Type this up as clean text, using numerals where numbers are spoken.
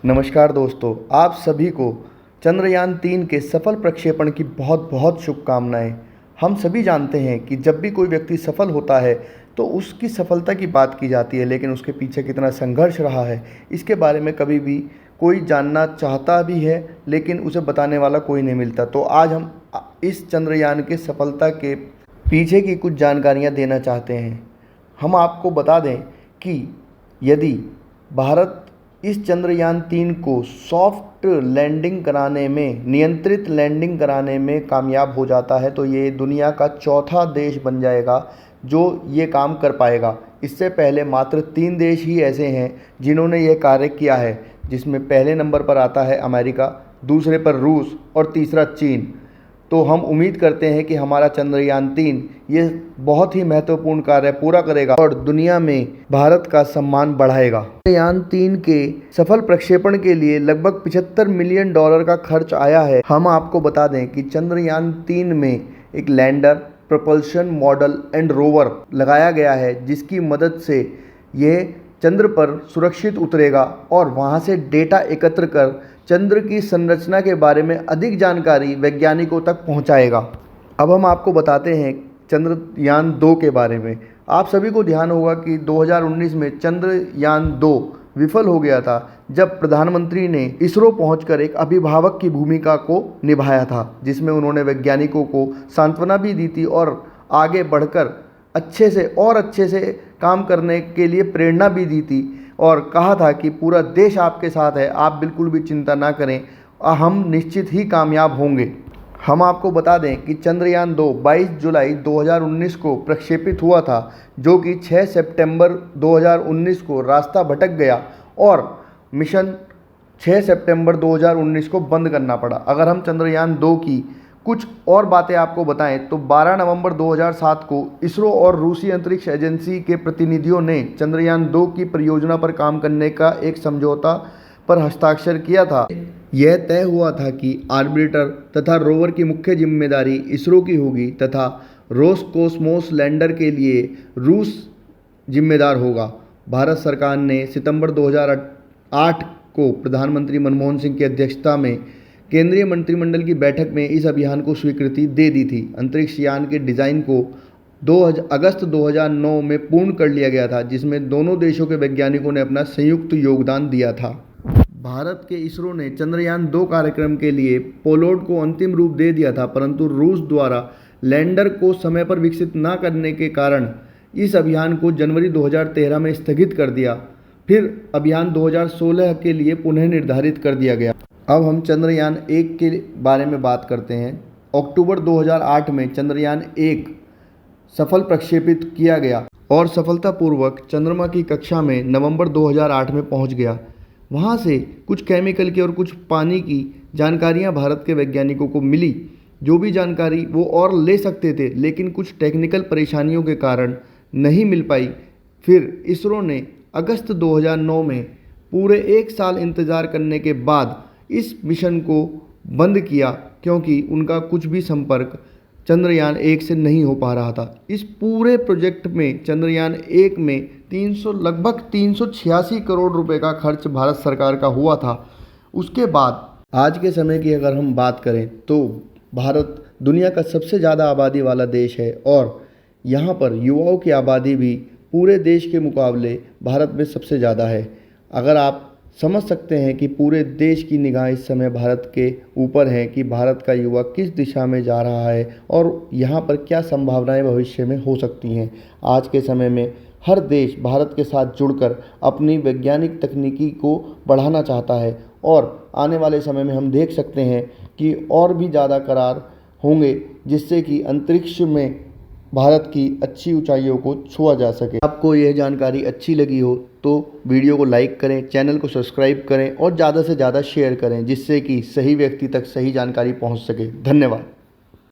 नमस्कार दोस्तों, आप सभी को चंद्रयान-3 के सफल प्रक्षेपण की बहुत बहुत शुभकामनाएं। हम सभी जानते हैं कि जब भी कोई व्यक्ति सफल होता है तो उसकी सफलता की बात की जाती है, लेकिन उसके पीछे कितना संघर्ष रहा है इसके बारे में कभी भी कोई जानना चाहता भी है, लेकिन उसे बताने वाला कोई नहीं मिलता। तो आज हम इस चंद्रयान के सफलता के पीछे की कुछ जानकारियाँ देना चाहते हैं। हम आपको बता दें कि यदि भारत इस चंद्रयान-3 को सॉफ्ट लैंडिंग कराने में, नियंत्रित लैंडिंग कराने में कामयाब हो जाता है तो ये दुनिया का चौथा देश बन जाएगा जो ये काम कर पाएगा। इससे पहले मात्र 3 देश ही ऐसे हैं जिन्होंने ये कार्य किया है, जिसमें पहले नंबर पर आता है अमेरिका, दूसरे पर रूस और तीसरा चीन। तो हम उम्मीद करते हैं कि हमारा चंद्रयान-3 ये बहुत ही महत्वपूर्ण कार्य पूरा करेगा और दुनिया में भारत का सम्मान बढ़ाएगा। चंद्रयान-3 के सफल प्रक्षेपण के लिए लगभग $75 मिलियन का खर्च आया है। हम आपको बता दें कि चंद्रयान-3 में एक lander, propulsion model and rover लगाया गया है, जिसकी मदद से ये चंद्र पर सुरक्षित उतरेगा और वहाँ से डेटा एकत्र कर चंद्र की संरचना के बारे में अधिक जानकारी वैज्ञानिकों तक पहुंचाएगा। अब हम आपको बताते हैं चंद्रयान-2 के बारे में। आप सभी को ध्यान होगा कि 2019 में चंद्रयान-2 विफल हो गया था, जब प्रधानमंत्री ने इसरो पहुंचकर एक अभिभावक की भूमिका को निभाया था, जिसमें उन्होंने वैज्ञानिकों को सांत्वना भी दी थी और आगे बढ़कर अच्छे से काम करने के लिए प्रेरणा भी दी थी और कहा था कि पूरा देश आपके साथ है, आप बिल्कुल भी चिंता ना करें, हम निश्चित ही कामयाब होंगे। हम आपको बता दें कि चंद्रयान-2 22 जुलाई 2019 को प्रक्षेपित हुआ था, जो कि 6 सितंबर 2019 को रास्ता भटक गया और मिशन 6 सितंबर 2019 को बंद करना पड़ा। अगर हम चंद्रयान-2 की कुछ और बातें आपको बताएं तो 12 नवंबर 2007 को इसरो और रूसी अंतरिक्ष एजेंसी के प्रतिनिधियों ने चंद्रयान-2 की परियोजना पर काम करने का एक समझौता पर हस्ताक्षर किया था। यह तय हुआ था कि ऑर्बिटर तथा रोवर की मुख्य जिम्मेदारी इसरो की होगी तथा रोसकोसमोस लैंडर के लिए रूस जिम्मेदार होगा। भारत सरकार ने सितंबर 2008 को प्रधानमंत्री मनमोहन सिंह की अध्यक्षता में केंद्रीय मंत्रिमंडल की बैठक में इस अभियान को स्वीकृति दे दी थी। अंतरिक्ष यान के डिज़ाइन को अगस्त 2009 में पूर्ण कर लिया गया था, जिसमें दोनों देशों के वैज्ञानिकों ने अपना संयुक्त योगदान दिया था। भारत के इसरो ने चंद्रयान-2 कार्यक्रम के लिए पेलोड को अंतिम रूप दे दिया था, परंतु रूस द्वारा लैंडर को समय पर विकसित न करने के कारण इस अभियान को जनवरी 2013 में स्थगित कर दिया। फिर अभियान 2016 के लिए पुनः निर्धारित कर दिया गया। अब हम चंद्रयान-1 के बारे में बात करते हैं। अक्टूबर 2008 में चंद्रयान-1 सफल प्रक्षेपित किया गया और सफलतापूर्वक चंद्रमा की कक्षा में नवंबर 2008 में पहुंच गया। वहां से कुछ केमिकल की और कुछ पानी की जानकारियां भारत के वैज्ञानिकों को मिली। जो भी जानकारी वो और ले सकते थे, लेकिन कुछ टेक्निकल परेशानियों के कारण नहीं मिल पाई। फिर इसरो ने अगस्त 2009 में पूरे 1 साल इंतज़ार करने के बाद इस मिशन को बंद किया, क्योंकि उनका कुछ भी संपर्क चंद्रयान-1 से नहीं हो पा रहा था। इस पूरे प्रोजेक्ट में चंद्रयान-1 में लगभग 386 करोड़ रुपए का खर्च भारत सरकार का हुआ था। उसके बाद आज के समय की अगर हम बात करें तो भारत दुनिया का सबसे ज़्यादा आबादी वाला देश है और यहाँ पर युवाओं की आबादी भी पूरे देश के मुकाबले भारत में सबसे ज़्यादा है। अगर आप समझ सकते हैं कि पूरे देश की निगाह इस समय भारत के ऊपर है कि भारत का युवा किस दिशा में जा रहा है और यहाँ पर क्या संभावनाएं भविष्य में हो सकती हैं। आज के समय में हर देश भारत के साथ जुड़कर अपनी वैज्ञानिक तकनीकी को बढ़ाना चाहता है और आने वाले समय में हम देख सकते हैं कि और भी ज़्यादा करार होंगे, जिससे कि अंतरिक्ष में भारत की अच्छी ऊंचाइयों को छुआ जा सके। आपको यह जानकारी अच्छी लगी हो तो वीडियो को लाइक करें, चैनल को सब्सक्राइब करें और ज़्यादा से ज़्यादा शेयर करें, जिससे कि सही व्यक्ति तक सही जानकारी पहुंच सके। धन्यवाद।